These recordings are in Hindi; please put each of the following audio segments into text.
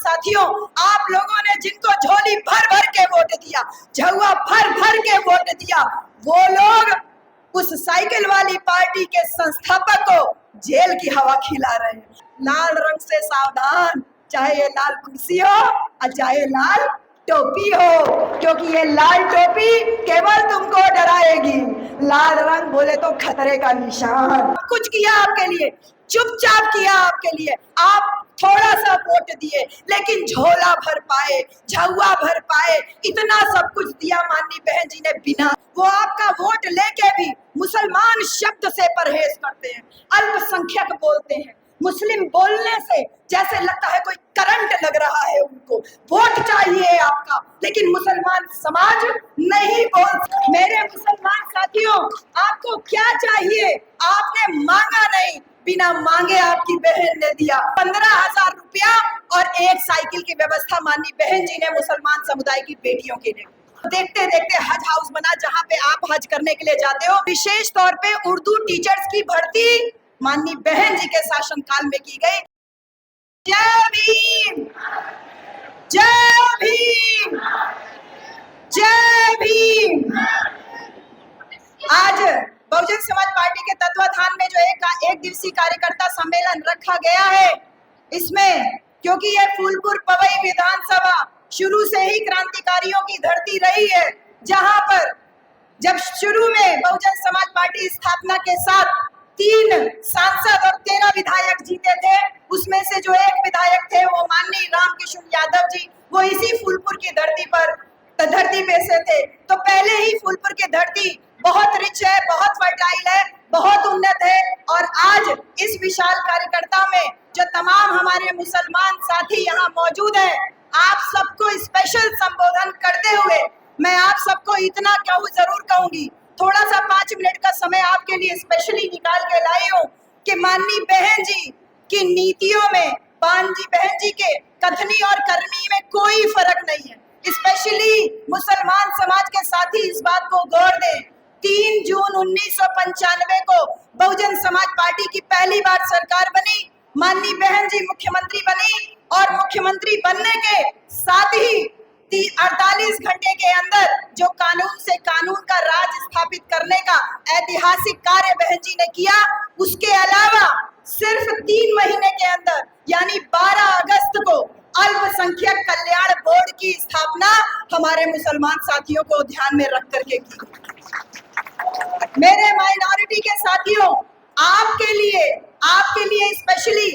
साथियों, आप लोगों ने जिनको झोली भर भर के वोट दिया, झुआ भर भर के वोट दिया, वो लोग उस साइकिल वाली पार्टी के संस्थापक को जेल की हवा खिला रहे हैं। लाल रंग से सावधान, चाहे ये लाल कुर्सी हो और चाहे लाल टोपी हो, क्योंकि ये लाल टोपी केवल तुमको डराएगी, लाल रंग बोले तो खतरे का निशान। कुछ किया आपके लिए, चुपचाप किया आपके लिए, आप थोड़ा सा वोट दिए लेकिन झोला भर पाए, झुआ भर पाए, इतना सब कुछ दिया माननीय बहन जी ने बिना। वो आपका वोट लेके भी मुसलमान शब्द से परहेज करते हैं, अल्पसंख्यक बोलते हैं, मुस्लिम बोलने से जैसे लगता है कोई करंट लग रहा है उनको। वोट चाहिए आपका, लेकिन मुसलमान समाज नहीं बोल। मेरे मुसलमान साथियों, आपको क्या चाहिए? आपने मांगा नहीं, बिना मांगे आपकी बहन ने दिया 15,000 रुपया और एक साइकिल की व्यवस्था माननीय बहन जी ने मुसलमान समुदाय की बेटियों के लिए। देखते देखते हज हाउस बना, जहां पे आप हज करने के लिए जाते हो। विशेष तौर पे उर्दू टीचर्स की भर्ती माननीय बहन जी के शासनकाल में की गई। जय भीम, जय भीम, जय भीम। आज बहुजन समाज पार्टी के तत्वाधान में जो एक दिवसीय कार्यकर्ता सम्मेलन रखा गया है, इसमें क्योंकि ये फूलपुर पवई विधानसभा शुरू से ही क्रांतिकारियों की धरती रही है, जहां पर जब शुरू में बहुजन समाज पार्टी स्थापना के साथ 3 सांसद और 13 विधायक जीते थे, उसमें से जो एक विधायक थे वो माननीय रामकिशोर यादव जी, वो इसी फूलपुर की धरती पे से थे। तो पहले ही फूलपुर की धरती बहुत रिच है, बहुत फर्टाइल है, बहुत उन्नत है। और आज इस विशाल कार्यकर्ता में जो तमाम हमारे मुसलमान साथी यहाँ मौजूद हैं, आप सबको स्पेशल संबोधन करते हुए मैं आप सबको इतना जरूर कहूंगी, थोड़ा सा 5 मिनट का समय आपके लिए स्पेशली निकाल के लाई हूँ कि माननीय बहन जी की नीतियों में, बहन जी के कथनी और करनी में कोई फर्क नहीं है। स्पेशली मुसलमान समाज के साथी इस बात को गौर दें, 3 जून 1995 को बहुजन समाज पार्टी की पहली बार सरकार बनी, माननीय बहन जी मुख्यमंत्री बनी और मुख्यमंत्री बनने के साथ ही 48 घंटे के अंदर जो कानून से कानून का राज स्थापित करने का ऐतिहासिक कार्य बहन जी ने किया, उसके अलावा सिर्फ 3 महीने के अंदर यानी 12 अगस्त को अल्पसंख्यक कल्याण बोर्ड की स्थापना हमारे मुसलमान साथियों को ध्यान में रख करके की। मेरे माइनॉरिटी के साथियों, आपके लिए स्पेशली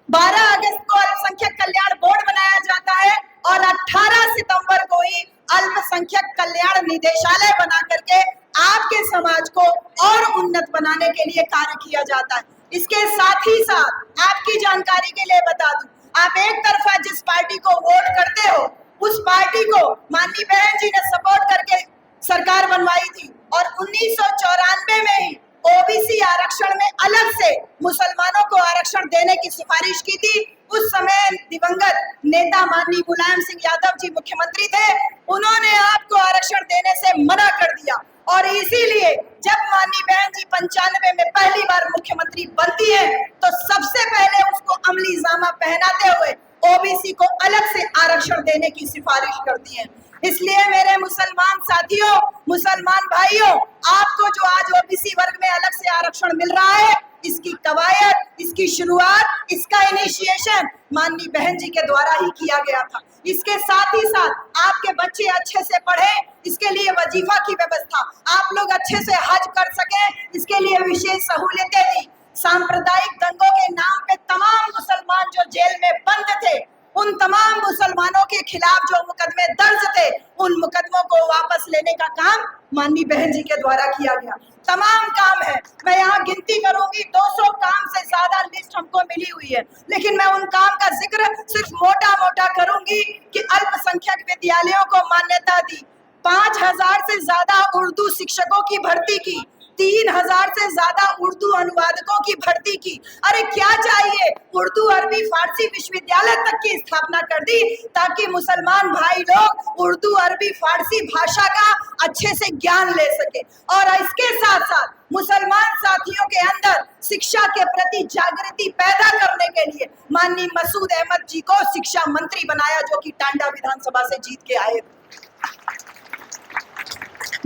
12 अगस्त को अल्पसंख्यक कल्याण बोर्ड बनाया जाता है और 18 सितंबर को ही अल्पसंख्यक कल्याण निदेशालय बना करके आपके समाज को और उन्नत बनाने के लिए कार्य किया जाता है। इसके साथ ही साथ आपकी जानकारी के लिए बता दूं, आप एक तरफा जिस पार्टी को वोट करते हो, उस पार्टी को माननीय बहन जी ने सपोर्ट करके सरकार बनवाई थी और 1994 में ही ओबीसी आरक्षण में अलग से मुसलमानों को आरक्षण देने की सिफारिश की थी। उस समय दिवंगत नेता माननीय मुलायम सिंह यादव जी मुख्यमंत्री थे, उन्होंने आपको आरक्षण देने से मना कर दिया और इसीलिए जब माननीय बहन जी 95 में पहली बार मुख्यमंत्री बनती है तो सबसे पहले उसको अमली जामा पहनाते हुए ओबीसी को अलग से आरक्षण देने की सिफारिश करती है। इसलिए मेरे मुसलमान साथियों, मुसलमान भाइयों, आपको जो आज ओबीसी वर्ग में अलग से आरक्षण मिल रहा है, इसकी कवायद, इसकी शुरुआत, इसका इनिशिएशन माननीय बहन जी के द्वारा ही किया गया था। इसके साथ ही साथ आपके बच्चे अच्छे से पढ़े, इसके लिए वजीफा की व्यवस्था, आप लोग अच्छे से हज कर सके, इसके लिए विशेष सहूलियतें दी। सांप्रदायिक दंगों के नाम पे तमाम मुसलमान जो जेल में बंद थे, उन तमाम मुसलमानों के खिलाफ जो मुकदमे दर्ज थे, उन मुकदमों को वापस लेने का काम माननीय बहन जी के द्वारा किया गया। तमाम काम है, मैं यहाँ गिनती करूंगी, 200 काम से ज्यादा लिस्ट हमको मिली हुई है, लेकिन मैं उन काम का जिक्र सिर्फ मोटा करूंगी कि अल्पसंख्यक विद्यालयों को मान्यता दी, 5000 से ज्यादा उर्दू शिक्षकों की भर्ती की, 3000 से ज्यादा उर्दू अनुवादकों की भर्ती की। अरे क्या चाहिए, उर्दू अरबी फारसी विश्वविद्यालय तक की स्थापना कर दी ताकि मुसलमान भाई लोग उर्दू अरबी फारसी भाषा का अच्छे से ज्ञान ले सके। और इसके साथ साथ मुसलमान साथियों के अंदर शिक्षा के प्रति जागृति पैदा करने के लिए माननीय मसूद अहमद जी को शिक्षा मंत्री बनाया, जो कि टांडा विधानसभा से जीत के आए।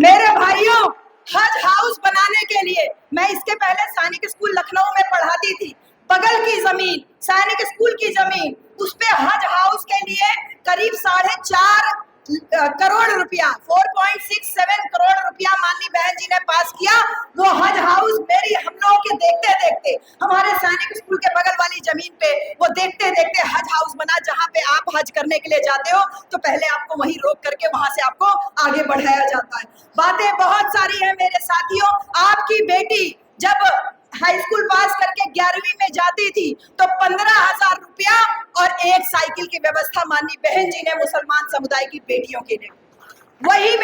मेरे भाइयों, हज हाउस बनाने के लिए, मैं इसके पहले सैनिक स्कूल लखनऊ में पढ़ाती थी, बगल की जमीन सैनिक स्कूल की जमीन, उस पे हज हाउस के लिए करीब 4.5 करोड़ रुपया 4.67 करोड़ रुपया माननीय बहन जी ने पास किया। वो हज हाउस मेरी हम लोगों के देखते देखते हमारे सैनिक स्कूल के बगल वाली जमीन पे वो देखते देखते हज हाउस बना, जहाँ पे आप हज करने के लिए जाते हो तो पहले आपको वहीं रोक करके वहां से आपको आगे बढ़ाया जाता है। बातें बहुत सारी है मेरे साथियों। आपकी बेटी जब हाई स्कूल पास करके 11वीं में जाती थी तो 15,000 रुपया और एक साइकिल की व्यवस्था माननीय बहन जी ने मुसलमान समुदाय की बेटियों के लिए। वही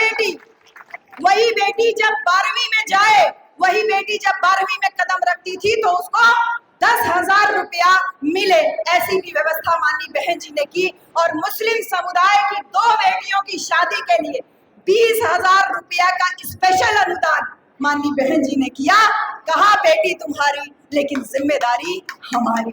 बेटी जब 12वीं में जाए, वही बेटी जब 12वीं में कदम रखती थी तो उसको 10,000 रुपया मिले, ऐसी भी व्यवस्था माननीय बहन जी ने की। और मुस्लिम समुदाय की 2 बेटियों की शादी के लिए 20,000 रुपया का स्पेशल अनुदान माननीय बहन जी ने किया। कहा बेटी तुम्हारी लेकिन जिम्मेदारी हमारी।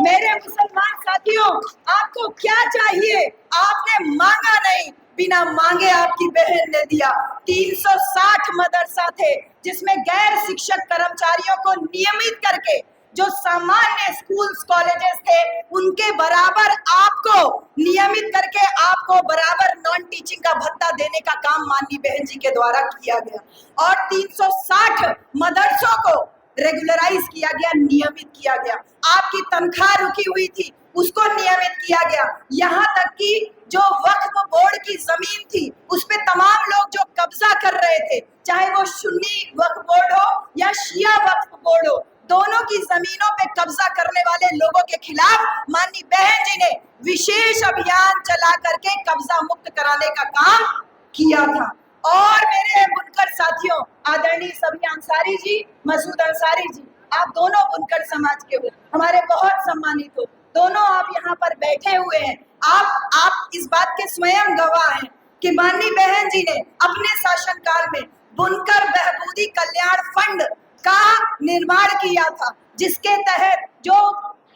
मेरे मुसलमान साथियों, आपको क्या चाहिए? आपने मांगा नहीं, बिना मांगे आपकी बहन ने दिया। 360 मदरसा थे जिसमें गैर शिक्षक कर्मचारियों को नियमित करके जो सामान्य स्कूल्स कॉलेजेस थे उनके बराबर आपको नियमित करके आपको बराबर नॉन टीचिंग का भत्ता देने का काम माननीय बहन जी के द्वारा किया गया। और 360 मदरसों को रेगुलराइज किया गया, नियमित किया गया। आपकी तनख्वाह रुकी हुई थी उसको नियमित किया गया। यहाँ तक कि जो वक्फ बोर्ड की जमीन थी उस पे तमाम लोग जो कब्जा कर रहे थे, चाहे वो सुन्नी वक्फ बोर्ड हो या शिया वक्फ बोर्ड हो, दोनों की जमीनों पे कब्जा करने वाले लोगों के खिलाफ माननीय बहन जी ने विशेष अभियान चला करके कब्जा मुक्त कराने का काम किया था। और मेरे बुनकर साथियों, आदरणीय सभी अंसारी जी, मसूद अंसारी जी, आप दोनों बुनकर समाज के हो, हमारे बहुत सम्मानित हो, दोनों आप यहाँ पर बैठे हुए हैं। आप इस बात के स्वयं गवाह हैं कि माननीय बहन जी ने अपने शासनकाल में बुनकर बहबूदी कल्याण फंड का निर्माण किया था, जिसके तहत जो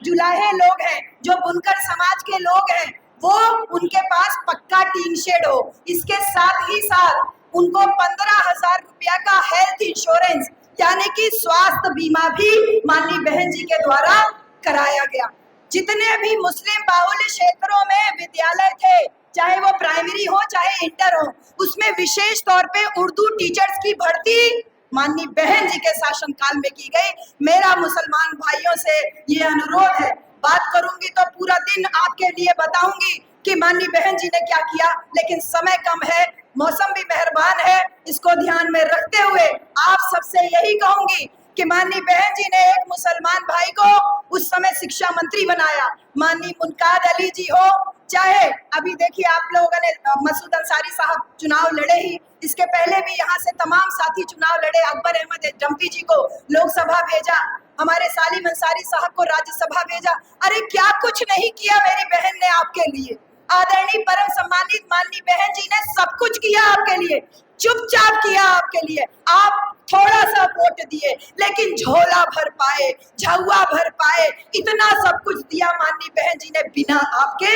जुलाहे लोग हैं, जो बुनकर समाज के लोग हैं, वो उनके पास पक्का टीन शेड हो। इसके साथ ही साथ उनको 15,000 रुपया का हेल्थ इंश्योरेंस यानी कि स्वास्थ्य बीमा भी माननीय बहन जी के द्वारा कराया गया। जितने भी मुस्लिम बाहुल्य क्षेत्रों में विद्यालय थे, चाहे वो प्राइमरी हो चाहे इंटर हो, उसमें विशेष तौर पे उर्दू टीचर्स की भर्ती माननीय बहन जी के शासनकाल में की गई। मेरा मुसलमान भाइयों से ये अनुरोध है, बात करूंगी तो पूरा दिन आपके लिए बताऊंगी कि माननीय बहन जी ने क्या किया, लेकिन समय कम है, मौसम भी मेहरबान है, इसको ध्यान में रखते हुए आप सबसे यही कहूंगी कि माननीय बहन जी ने एक मुसलमान भाई को उस समय शिक्षा मंत्री बनाया, माननीय मुनकाद अली जी हो, चाहे अभी देखिए आप लोगों ने मसूद अंसारी साहब चुनाव लड़े ही, इसके पहले भी यहाँ से तमाम साथी चुनाव लड़े, अकबर अहमद जम्पी जी को लोकसभा भेजा, हमारे सालिम अंसारी साहब को राज्यसभा भेजा। अरे क्या कुछ नहीं किया मेरी बहन ने आपके लिए। आदरणीय परम सम्मानित माननीय बहन जी ने सब कुछ किया आपके लिए, चुपचाप किया आपके लिए। आप थोड़ा सा वोट दिए लेकिन झोला भर पाए, झुआ भर पाए, इतना सब कुछ दिया माननीय बहन जी ने बिना आपके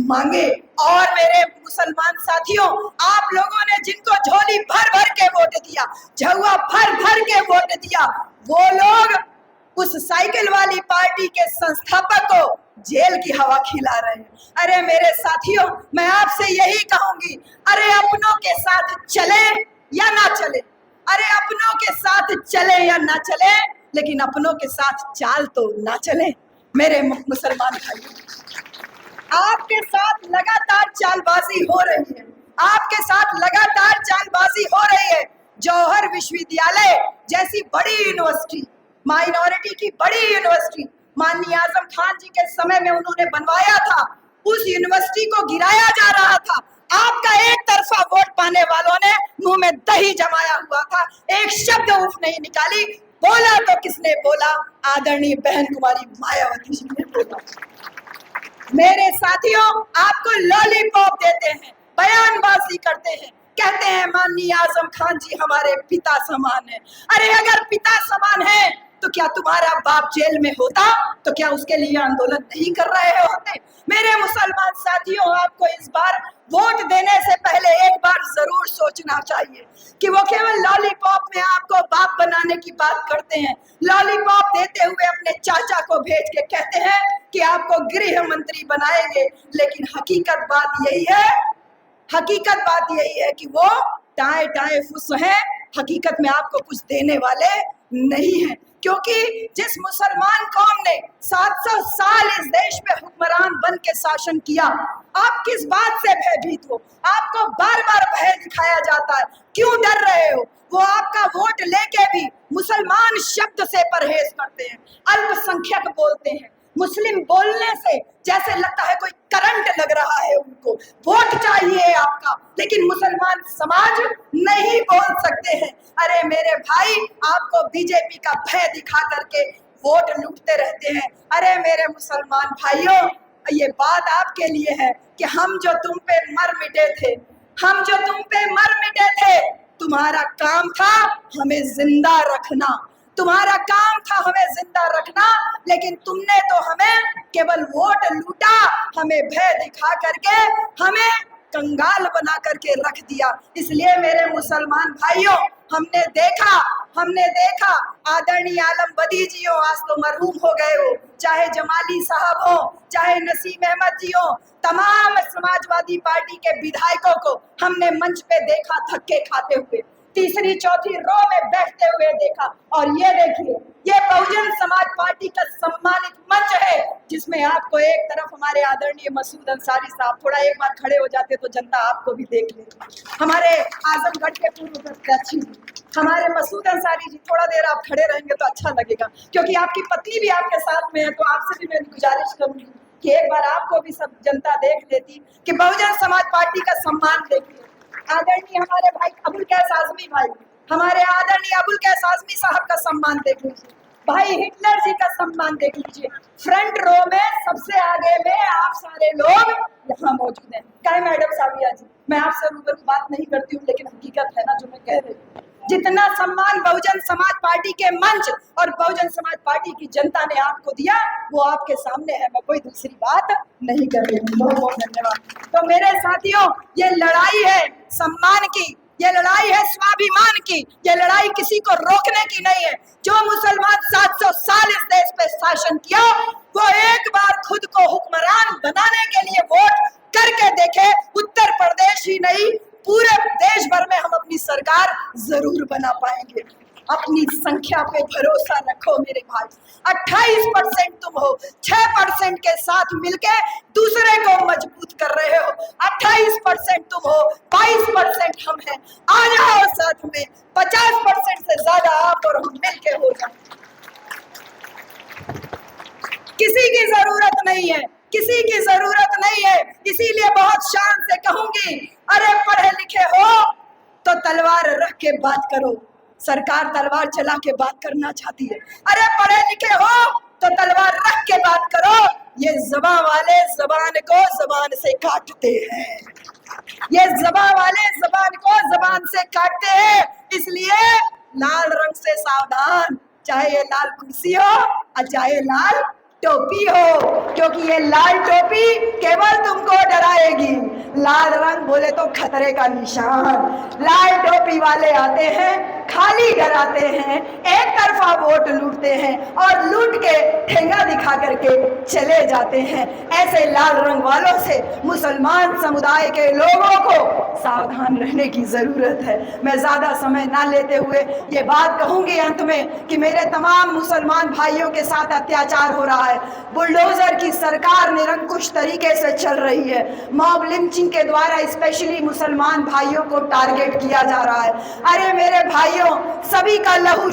मांगे। और मेरे मुसलमान साथियों, आप लोगों ने जिनको झोली भर भर के वोट दिया, झुआ भर भर के वोट दिया, वो लोग उस साइकिल वाली पार्टी के संस्थापक को जेल की हवा खिला रहे हैं। अरे मेरे साथियों, मैं आपसे यही कहूंगी, अरे अपनों के साथ चले या ना चले, अरे अपनों के साथ चले या ना चले, लेकिन अपनों के साथ चाल तो ना चले। मेरे मुसलमान भाइयों, आपके साथ लगातार चालबाजी हो रही है, आपके साथ लगातार चालबाजी हो रही है। जौहर विश्वविद्यालय जैसी बड़ी यूनिवर्सिटी, माइनॉरिटी की बड़ी यूनिवर्सिटी, माननीय आजम खान जी के समय में उन्होंने बनवाया था, उस यूनिवर्सिटी को गिराया जा रहा था। आपका एक तरफा वोट पाने वालों ने मुंह में दही जमाया हुआ था, एक शब्द उफ नहीं निकाली। बोला तो किसने बोला? आदरणीय बहन कुमारी मायावती जी ने बोला। मेरे साथियों, आपको लॉलीपॉप देते हैं, बयानबाजी करते हैं, कहते हैं माननीय आजम खान जी हमारे पिता समान है। अरे अगर पिता समान है तो क्या तुम्हारा बाप जेल में होता? तो क्या उसके लिए आंदोलन नहीं कर रहे होते? मेरे मुसलमान साथियों, आपको इस बार वोट देने से पहले एक बार जरूर सोचना चाहिए कि वो केवल लॉलीपॉप में आपको बाप बनाने की बात करते हैं। लॉलीपॉप देते हुए अपने चाचा को भेज के कहते हैं कि आपको गृह मंत्री बनाएंगे, लेकिन हकीकत बात यही है कि वो टाए टाए फुस हैं। हकीकत में आपको कुछ देने वाले नहीं है, क्योंकि जिस मुसलमान कौम ने 700 साल इस देश में हुक्मरान बन के शासन किया, आप किस बात से भयभीत हो? आपको बार बार भय दिखाया जाता है, क्यों डर रहे हो? वो आपका वोट लेके भी मुसलमान शब्द से परहेज करते हैं, अल्पसंख्यक बोलते हैं। मुस्लिम बोलने से जैसे लगता है कोई करंट लग रहा है उनको। वोट चाहिए आपका, लेकिन मुसलमान समाज नहीं बोल सकते हैं। अरे मेरे भाई, आपको बीजेपी का भय दिखा करके वोट लूटते रहते हैं। अरे मेरे मुसलमान भाइयों, ये बात आपके लिए है कि हम जो तुम पे मर मिटे थे, तुम्हारा काम था हमें जिंदा रखना, लेकिन तुमने तो हमें केवल वोट लूटा, हमें भय दिखा करके हमें कंगाल बना करके रख दिया। इसलिए मेरे मुसलमान भाइयों, हमने देखा आदरणीय आलम बदी जी हो, आज तो मरहूम हो गए हो, चाहे जमाली साहब हो, चाहे नसीम अहमद जी हो, तमाम समाजवादी पार्टी के विधायकों को हमने मंच पे देखा धक्के खाते हुए, तीसरी चौथी रो में बैठते हुए देखा। और ये देखिए, ये बहुजन समाज पार्टी का सम्मानित मंच है, जिसमें आपको एक तरफ हमारे आदरणीय मसूद अंसारी साहब, थोड़ा एक बार खड़े हो जाते तो जनता आपको भी देख लेती। हमारे आजमगढ़ के पूर्व प्रत्याशी हमारे मसूद अंसारी जी, थोड़ा देर आप खड़े रहेंगे तो अच्छा लगेगा, क्योंकि आपकी पत्नी भी आपके साथ में है। तो आपसे भी मैं गुजारिश करूंगी कि एक बार आपको भी सब जनता देख लेती कि बहुजन समाज पार्टी का सम्मान देखिए। आदरणीय हमारे भाई अबुल कैस आजमी साहब का सम्मान देख लीजिए, भाई हिटलर जी का सम्मान देख लीजिए। फ्रंट रो में सबसे आगे में आप सारे लोग यहाँ मौजूद हैं। क्या मैडम साविया जी, मैं आपसे रूबरू बात नहीं करती हूँ, लेकिन हकीकत है ना जो मैं कह रही हूँ। जितना सम्मान बहुजन समाज पार्टी के मंच और बहुजन समाज पार्टी की जनता ने आपको दिया, वो आपके सामने है। मैं कोई दूसरी बात नहीं कर रही हूँ। बहुत बहुत धन्यवाद। तो मेरे साथियों, ये लड़ाई है सम्मान की, ये लड़ाई है स्वाभिमान की, ये लड़ाई किसी को रोकने की नहीं है। जो मुसलमान 700 साल इस देश पे शासन किया, वो एक बार खुद को हुक्मरान बनाने के लिए वोट करके देखे। उत्तर प्रदेश ही नहीं, पूरे देश भर में हम अपनी सरकार जरूर बना पाएंगे। अपनी संख्या पे भरोसा रखो मेरे भाई। 28% तुम हो, 6% के साथ मिलके दूसरे को मजबूत कर रहे हो। 28% तुम हो, 22% हम हैं। आ जाओ साथ में, 50% से ज्यादा आप और हम मिलके हो जाए। किसी की जरूरत नहीं है, इसीलिए बहुत शान से कहूंगी, अरे पढ़े लिखे हो तो तलवार रख के बात करो। सरकार तलवार चला के बात करना चाहती है। अरे पढ़े लिखे हो तो तलवार रख के बात करो। ये ज़बान वाले ज़बान को ज़बान से काटते हैं, ये ज़बान वाले ज़बान को ज़बान से काटते हैं। इसलिए लाल रंग से सावधान, चाहे ये लाल कुर्सी हो और चाहे लाल टोपी हो, क्योंकि ये लाल टोपी केवल तुमको डराएगी। लाल रंग बोले तो खतरे का निशान। लाल टोपी वाले आते हैं, खाली डराते हैं, एक तरफा वोट लूटते हैं और लूट के ठेंगा दिखा करके चले जाते हैं। ऐसे लाल रंग वालों से मुसलमान समुदाय के लोगों को सावधान रहने की जरूरत है। मैं ज्यादा समय ना लेते हुए ये बात कहूंगी अंत में कि मेरे तमाम मुसलमान भाइयों के साथ अत्याचार हो रहा है। बुलडोजर की सरकार निरंकुश तरीके से चल रही है। मॉब लिंचिंग के द्वारा स्पेशली मुसलमान भाइयों को टारगेट किया जा रहा है। अरे मेरे भाइयों, सभी का लहू